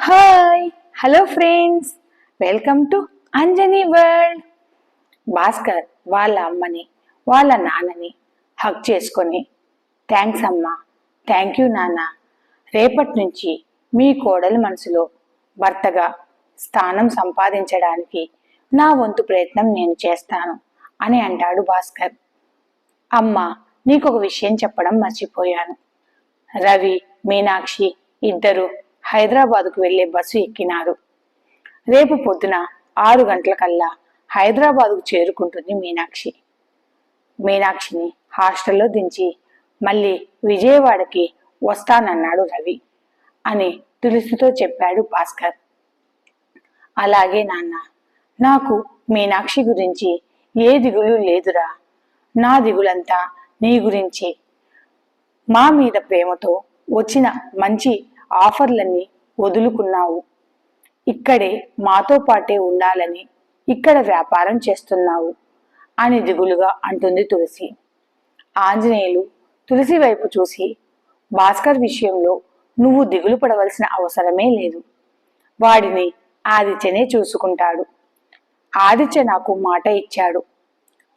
Hi hello friends, welcome to Anjani world. Bhaskar వాళ్ళ అమ్మని వాళ్ళ నాన్నని హగ్ చేసుకొని, థ్యాంక్స్ అమ్మా, థ్యాంక్ యూ నాన్న, రేపటి నుంచి మీ కోడలి మనసులో భర్తగా స్థానం సంపాదించడానికి నా వంతు ప్రయత్నం నేను చేస్తాను అని అంటాడు భాస్కర్. అమ్మ, నీకొక విషయం చెప్పడం మర్చిపోయాను. రవి, మీనాక్షి ఇద్దరు హైదరాబాదుకు వెళ్లే బస్సు ఎక్కినారు. రేపు పొద్దున 6 గంటలకల్లా హైదరాబాదుకు చేరుకుంటుంది మీనాక్షి. మీనాక్షిని హాస్టల్లో దించి మళ్ళీ విజయవాడకి వస్తానన్నాడు రవి అని తులసితో చెప్పాడు భాస్కర్. అలాగే నాన్న, నాకు మీనాక్షి గురించి ఏ దిగులు లేదురా. నా దిగులంతా నీ గురించే. మా మీద ప్రేమతో వచ్చిన మంచి ఆఫర్లన్నీ వదులుకున్నావు. ఇక్కడే మాతో పాటే ఉండాలని ఇక్కడ వ్యాపారం చేస్తున్నావు అని దిగులుగా అంటుంది తులసి. ఆంజనేయులు తులసి వైపు చూసి, భాస్కర్ విషయంలో నువ్వు దిగులు పడవలసిన అవసరమే లేదు. వాడిని ఆదిత్యనే చూసుకుంటాడు. ఆదిత్య నాకు మాట ఇచ్చాడు.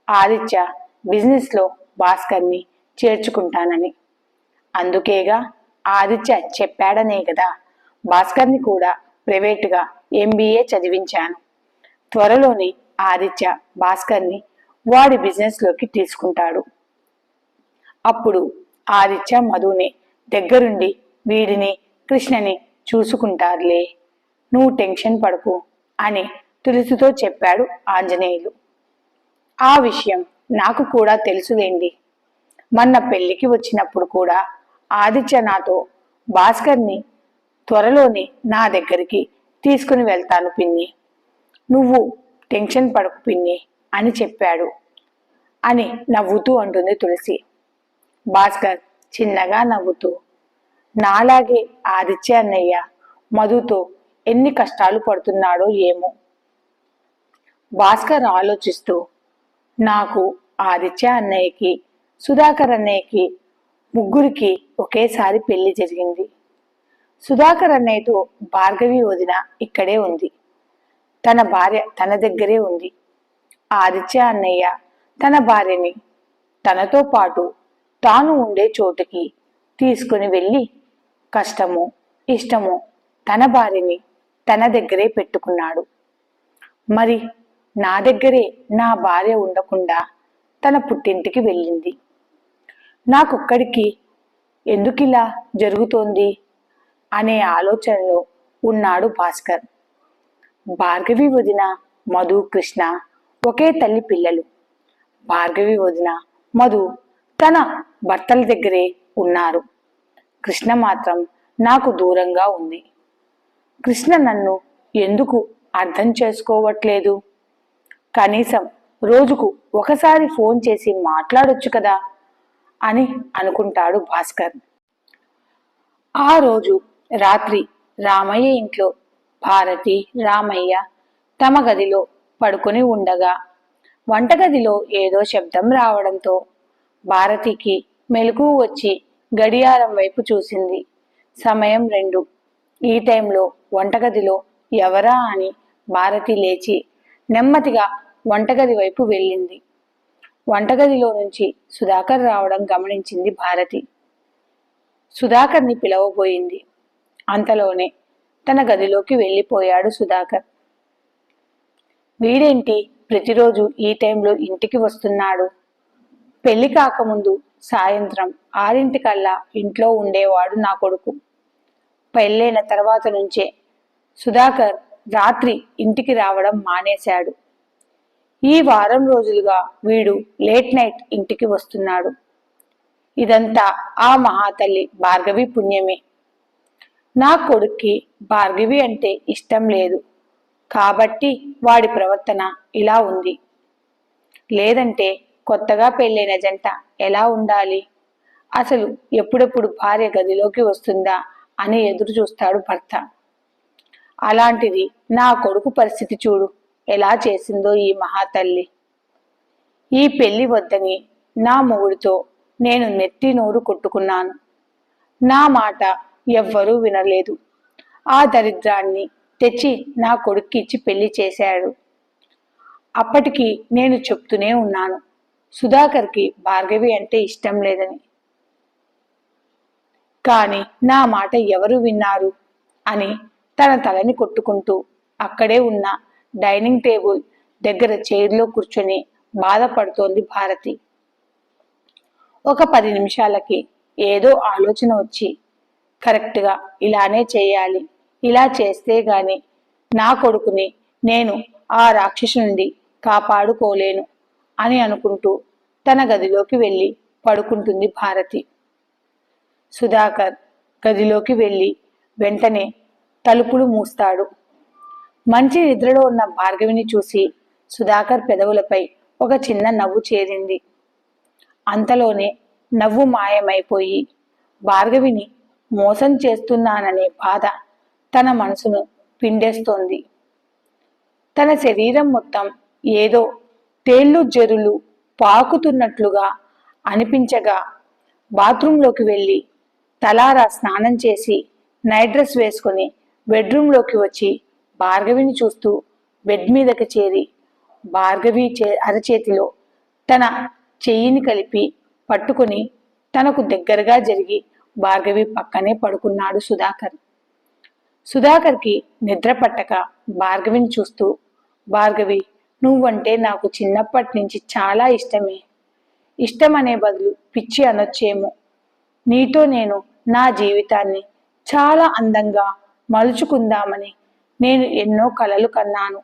ఆదిత్య బిజినెస్లో భాస్కర్ని చేర్చుకుంటానని. అందుకేగా ఆదిత్య చెప్పాడనే కదా భాస్కర్ని కూడా ప్రైవేటుగా MBA చదివించాను. త్వరలోనే ఆదిత్య భాస్కర్ని వాడి బిజినెస్లోకి తీసుకుంటాడు. అప్పుడు ఆదిత్య మధుని దగ్గరుండి వీడిని కృష్ణని చూసుకుంటారులే, నువ్వు టెన్షన్ పడకు అని తులసితో చెప్పాడు ఆంజనేయులు. ఆ విషయం నాకు కూడా తెలుసులేండి. మొన్న పెళ్లికి వచ్చినప్పుడు కూడా ఆదిత్య నాతో భాస్కర్ని త్వరలోనే నా దగ్గరికి తీసుకుని వెళ్తాను పిన్ని, నువ్వు టెన్షన్ పడకు పిన్ని అని చెప్పాడు అని నవ్వుతూ అంటుంది తులసి. భాస్కర్ చిన్నగా నవ్వుతూ, నాలాగే ఆదిత్య అన్నయ్య మధుతో ఎన్ని కష్టాలు పడుతున్నాడో ఏమో. భాస్కర్ ఆలోచిస్తూ, నాకు ఆదిత్య అన్నయ్యకి సుధాకర్ అన్నయ్యకి ముగ్గురికి ఒకేసారి పెళ్లి జరిగింది. సుధాకర్ అన్నయ్యతో భార్గవి వదిన ఇక్కడే ఉంది. తన భార్య తన దగ్గరే ఉంది. ఆదిత్య అన్నయ్య తన భార్యని తనతో పాటు తాను ఉండే చోటుకి తీసుకుని వెళ్ళి కష్టమో ఇష్టమో తన భార్యని తన దగ్గరే పెట్టుకున్నాడు. మరి నా దగ్గరే నా భార్య ఉండకుండా తన పుట్టింటికి వెళ్ళింది. నాకొక్కడికి ఎందుకిలా జరుగుతోంది అనే ఆలోచనలో ఉన్నాడు భాస్కర్. భార్గవి వదిన, మధు, కృష్ణ ఒకే తల్లి పిల్లలు. భార్గవి వదిన, మధు తన భర్తల దగ్గరే ఉన్నారు. కృష్ణ మాత్రం నాకు దూరంగా ఉంది. కృష్ణ నన్ను ఎందుకు అర్థం చేసుకోవట్లేదు? కనీసం రోజుకు ఒకసారి ఫోన్ చేసి మాట్లాడొచ్చు కదా అని అనుకుంటాడు భాస్కర్. ఆ రోజు రాత్రి రామయ్య ఇంట్లో భారతి, రామయ్య తమ గదిలో పడుకొని ఉండగా వంటగదిలో ఏదో శబ్దం రావడంతో భారతికి మెలకువ వచ్చి గడియారం వైపు చూసింది. సమయం 2. ఈ టైంలో వంటగదిలో ఎవరా అని భారతి లేచి నెమ్మదిగా వంటగది వైపు వెళ్ళింది. వంటగదిలో నుంచి సుధాకర్ రావడం గమనించింది భారతి. సుధాకర్ని పిలవబోయింది. అంతలోనే తన గదిలోకి వెళ్ళిపోయాడు సుధాకర్. వీడేంటి ప్రతిరోజు ఈ టైంలో ఇంటికి వస్తున్నాడు? పెళ్లి కాకముందు సాయంత్రం 6 ఇంట్లో ఉండేవాడు నా కొడుకు. పెళ్ళైన తర్వాత నుంచే సుధాకర్ రాత్రి ఇంటికి రావడం మానేశాడు. ఈ వారం రోజులుగా వీడు లేట్ నైట్ ఇంటికి వస్తున్నాడు. ఇదంతా ఆ మహాతల్లి భార్గవి పుణ్యమే. నా కొడుక్కి భార్గవి అంటే ఇష్టం లేదు కాబట్టి వాడి ప్రవర్తన ఇలా ఉంది. లేదంటే కొత్తగా పెళ్ళైన జంట ఎలా ఉండాలి? అసలు ఎప్పుడెప్పుడు భార్య గదిలోకి వస్తుందా అని ఎదురు చూస్తాడు భర్త. అలాంటిది నా కొడుకు పరిస్థితి చూడు ఎలా చేసిందో ఈ మహాతల్లి. ఈ పెళ్లి వద్దని నా మొగుడితో నేను నెత్తి నోరు కొట్టుకున్నాను. నా మాట ఎవ్వరూ వినలేదు. ఆ దరిద్రాన్ని తెచ్చి నా కొడుక్కి ఇచ్చి పెళ్లి చేశాడు. అప్పటికి నేను చెప్తూనే ఉన్నాను, సుధాకర్కి భార్గవి అంటే ఇష్టం లేదని. కాని నా మాట ఎవరు విన్నారు అని తన తలని కొట్టుకుంటూ అక్కడే ఉన్న డైనింగ్ టేబుల్ దగ్గర చైర్లో కూర్చొని బాధపడుతోంది భారతి. ఒక 10 నిమిషాలకి ఏదో ఆలోచన వచ్చి, కరెక్ట్గా ఇలానే చేయాలి, ఇలా చేస్తే గాని నా కొడుకుని నేను ఆ రాక్షసు నుండి కాపాడుకోలేను అని అనుకుంటూ తన గదిలోకి వెళ్ళి పడుకుంటుంది భారతి. సుధాకర్ గదిలోకి వెళ్ళి వెంటనే తలుపులు మూస్తాడు. మంచి నిద్రలో ఉన్న భార్గవిని చూసి సుధాకర్ పెదవులపై ఒక చిన్న నవ్వు చేరింది. అంతలోనే నవ్వు మాయమైపోయి భార్గవిని మోసం చేస్తున్నాననే బాధ తన మనసును పిండేస్తోంది. తన శరీరం మొత్తం ఏదో తేళ్లు జరులు పాకుతున్నట్లుగా అనిపించగా బాత్రూంలోకి వెళ్ళి తలారా స్నానం చేసి నైట్ డ్రెస్ వేసుకుని బెడ్రూంలోకి వచ్చి భార్గవిని చూస్తూ బెడ్ మీదకి చేరి భార్గవి అరచేతిలో తన చెయ్యిని కలిపి పట్టుకుని తనకు దగ్గరగా జరిగి భార్గవి పక్కనే పడుకున్నాడు సుధాకర్. సుధాకర్కి నిద్ర పట్టక భార్గవిని చూస్తూ, భార్గవి, నువ్వంటే నాకు చిన్నప్పటి నుంచి చాలా ఇష్టమే. ఇష్టమనే బదులు పిచ్చి అనొచ్చేమో. నీతో నేను నా జీవితాన్ని చాలా అందంగా మలుచుకుందామని నేను ఎన్నో కలలు కన్నాను.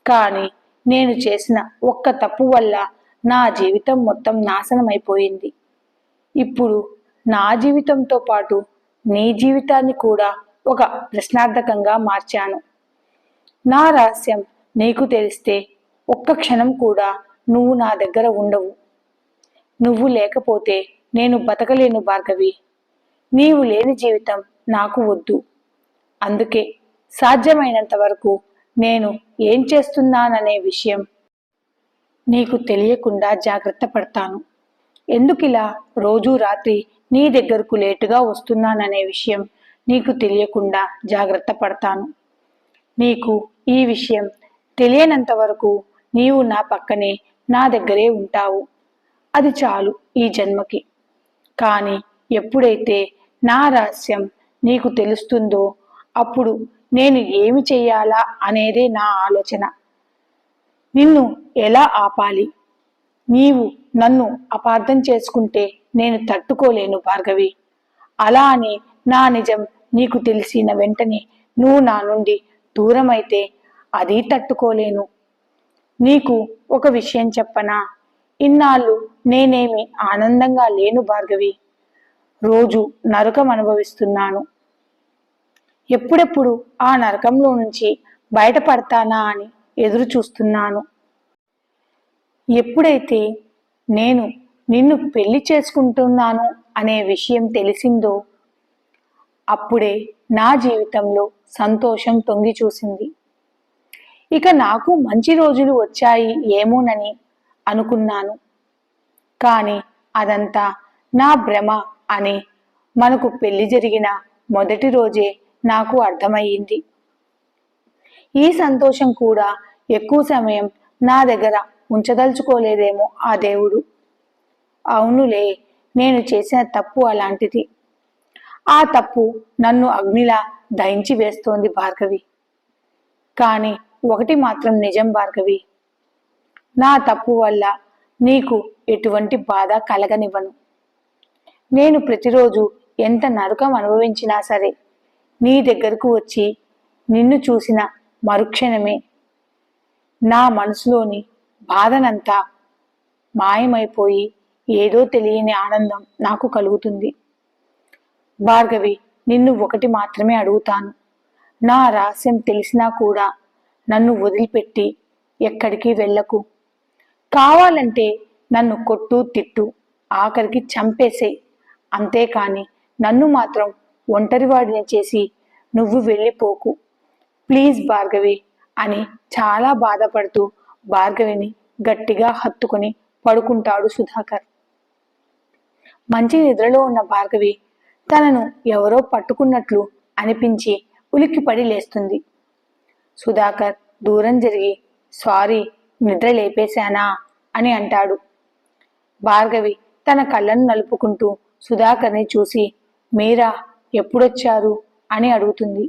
కానీ నేను చేసిన ఒక్క తప్పు వల్ల నా జీవితం మొత్తం నాశనమైపోయింది. ఇప్పుడు నా జీవితంతో పాటు నీ జీవితాన్ని కూడా ఒక ప్రశ్నార్థకంగా మార్చాను. నా రహస్యం నీకు తెలిస్తే ఒక్క క్షణం కూడా నువ్వు నా దగ్గర ఉండవు. నువ్వు లేకపోతే నేను బతకలేను భార్గవి. నీవు లేని జీవితం నాకు వద్దు. అందుకే సాధ్యమైనంత వరకు నేను ఏం చేస్తున్నాననే విషయం నీకు తెలియకుండా జాగ్రత్త పడతాను. ఎందుకిలా రోజు రాత్రి నీ దగ్గరకు లేటుగా వస్తున్నాననే విషయం నీకు తెలియకుండా జాగ్రత్త పడతాను. నీకు ఈ విషయం తెలియనంత వరకు నీవు నా పక్కనే నా దగ్గరే ఉంటావు. అది చాలు ఈ జన్మకి. కానీ ఎప్పుడైతే నా రహస్యం నీకు తెలుస్తుందో అప్పుడు నేను ఏమి చెయ్యాలా అనేదే నా ఆలోచన. నిన్ను ఎలా ఆపాలి? నీవు నన్ను అపార్థం చేసుకుంటే నేను తట్టుకోలేను భార్గవి. అలా అని నా నిజం నీకు తెలిసిన వెంటనే నువ్వు నా నుండి దూరమైతే అది తట్టుకోలేను. నీకు ఒక విషయం చెప్పనా? ఇన్నాళ్ళు నేనేమి ఆనందంగా లేను భార్గవి. రోజు నరకం అనుభవిస్తున్నాను. ఎప్పుడెప్పుడు ఆ నరకంలో నుంచి బయటపడతానా అని ఎదురు చూస్తున్నాను. ఎప్పుడైతే నేను నిన్ను పెళ్లి చేసుకుంటున్నాను అనే విషయం తెలిసిందో అప్పుడే నా జీవితంలో సంతోషం తొంగి చూసింది. ఇక నాకు మంచి రోజులు వచ్చాయి ఏమోనని అనుకున్నాను. కానీ అదంతా నా భ్రమ అని మనకు పెళ్లి జరిగిన మొదటి రోజే నాకు అర్థమయ్యింది. ఈ సంతోషం కూడా ఎక్కువ సమయం నా దగ్గర ఉంచదలుచుకోలేదేమో ఆ దేవుడు. అవునులే, నేను చేసిన తప్పు అలాంటిది. ఆ తప్పు నన్ను అగ్నిలా దహించి వేస్తోంది భార్గవి. కానీ ఒకటి మాత్రం నిజం భార్గవి, నా తప్పు వల్ల నీకు ఎటువంటి బాధ కలగనివ్వను. నేను ప్రతిరోజు ఎంత నరకం అనుభవించినా సరే నీ దగ్గరకు వచ్చి నిన్ను చూసిన మరుక్షణమే నా మనసులోని బాధనంతా మాయమైపోయి ఏదో తెలియని ఆనందం నాకు కలుగుతుంది. భార్గవి, నిన్ను ఒకటి మాత్రమే అడుగుతాను. నా రహస్యం తెలిసినా కూడా నన్ను వదిలిపెట్టి ఎక్కడికి వెళ్ళకు. కావాలంటే నన్ను కొట్టు, తిట్టు, ఆఖరికి చంపేసేయ్. అంతేకాని నన్ను మాత్రం ఒంటరివాడిని చేసి నువ్వు వెళ్ళిపోకు ప్లీజ్ భార్గవి అని చాలా బాధపడుతూ భార్గవిని గట్టిగా హత్తుకుని పడుకుంటాడు సుధాకర్. మంచి నిద్రలో ఉన్న భార్గవి తనను ఎవరో పట్టుకున్నట్లు అనిపించి ఉలిక్కిపడి లేస్తుంది. సుధాకర్ దూరం జరిగి సారీ, నిద్ర లేపేశానా అని అంటాడు. భార్గవి తన కళ్ళను నలుపుకుంటూ సుధాకర్ని చూసి మీరా ఎప్పుడొచ్చారు అని అడుగుతుంది.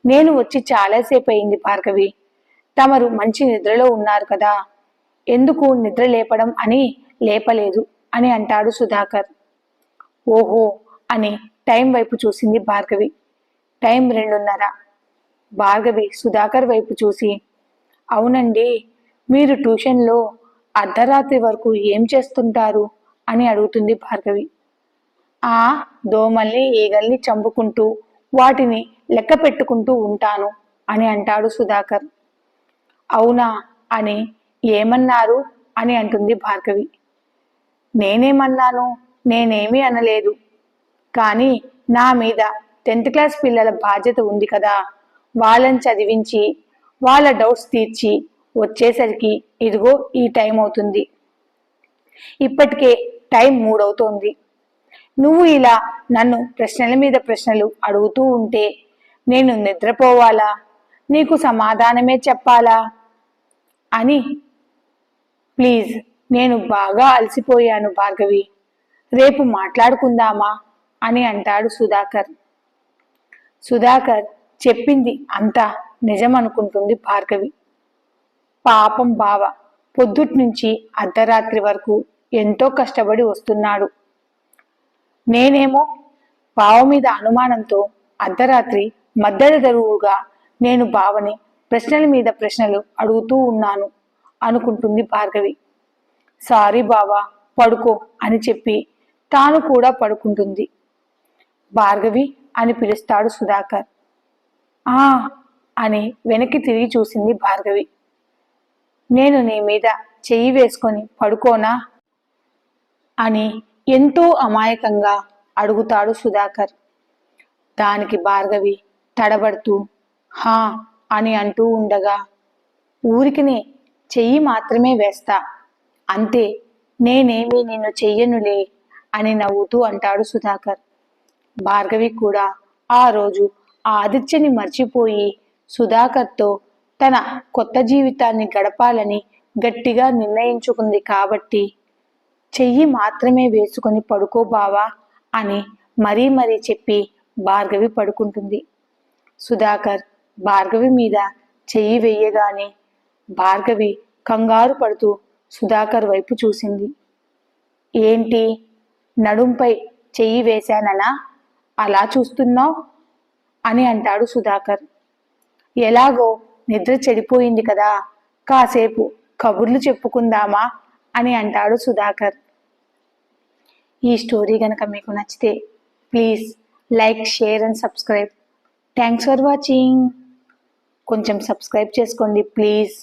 నేను వచ్చి చాలాసేపు అయింది భార్గవి. తమరు మంచి నిద్రలో ఉన్నారు కదా, ఎందుకు నిద్ర లేపడం అని లేపలేదు అని అంటాడు సుధాకర్. ఓహో అని టైం వైపు చూసింది భార్గవి. టైం 2:30. భార్గవి సుధాకర్ వైపు చూసి అవునండి, మీరు ట్యూషన్లో అర్ధరాత్రి వరకు ఏం చేస్తుంటారు అని అడుగుతుంది భార్గవి. ఆ దోమల్ని ఈగల్ని చంపుకుంటూ వాటిని లెక్క పెట్టుకుంటూ ఉంటాను అని అంటాడు సుధాకర్. అవునా అని ఏమన్నారు అని అంటుంది భార్గవి. నేనేమన్నాను, నేనేమీ అనలేదు, కానీ నా మీద 10th క్లాస్ పిల్లల బాధ్యత ఉంది కదా, వాళ్ళని చదివించి వాళ్ళ డౌట్స్ తీర్చి వచ్చేసరికి ఇదిగో ఈ టైం అవుతుంది. ఇప్పటికే టైం 3 అవుతోంది. నువ్వు ఇలా నన్ను ప్రశ్నల మీద ప్రశ్నలు అడుగుతూ ఉంటే నేను నిద్రపోవాలా, నీకు సమాధానమే చెప్పాలా అని. ప్లీజ్, నేను బాగా అలసిపోయాను భార్గవి, రేపు మాట్లాడుకుందామా అని అంటాడు సుధాకర్. సుధాకర్ చెప్పింది అంతా నిజం అనుకుంటుంది భార్గవి. పాపం బావ పొద్దుటి నుంచి అర్ధరాత్రి వరకు ఎంతో కష్టపడి వస్తున్నాడు. నేనేమో బావ మీద అనుమానంతో అర్ధరాత్రి మధ్యల దరువుగా నేను బావని ప్రశ్నల మీద ప్రశ్నలు అడుగుతూ ఉన్నాను అనుకుంటుంది భార్గవి. సారీ బావా, పడుకో అని చెప్పి తాను కూడా పడుకుంటుంది. భార్గవి అని పిలుస్తాడు సుధాకర్. ఆ అని వెనక్కి తిరిగి చూసింది భార్గవి. నేను నీ మీద చెయ్యి వేసుకొని పడుకోనా అని ఎంతో అమాయకంగా అడుగుతాడు సుధాకర్. దానికి భార్గవి తడబడుతూ హా అని అంటూ ఉండగా ఊరికినే చెయ్యి మాత్రమే వేస్తా, అంతే, నేనేమీ నిన్ను చెయ్యనులే అని నవ్వుతూ అంటాడు సుధాకర్. భార్గవి కూడా ఆ రోజు ఆదిత్యని మర్చిపోయి సుధాకర్తో తన కొత్త జీవితాన్ని గడపాలని గట్టిగా నిర్ణయించుకుంది కాబట్టి చెయ్యి మాత్రమే వేసుకొని పడుకో బావా అని మరీ మరీ చెప్పి భార్గవి పడుకుంటుంది. సుధాకర్ భార్గవి మీద చెయ్యి వెయ్యగానే భార్గవి కంగారు పడుతూ సుధాకర్ వైపు చూసింది. ఏంటి, నడుంపై చెయ్యి వేశాననా అలా చూస్తున్నావు అని అంటాడు సుధాకర్. ఎలాగో నిద్ర చెడిపోయింది కదా, కాసేపు కబుర్లు చెప్పుకుందామా అని అంటాడు సుధాకర్. ఈ స్టోరీ కనుక మీకు నచ్చితే please like, share and subscribe. Thanks for watching. కొంచెం సబ్స్క్రైబ్ చేసుకోండి ప్లీజ్.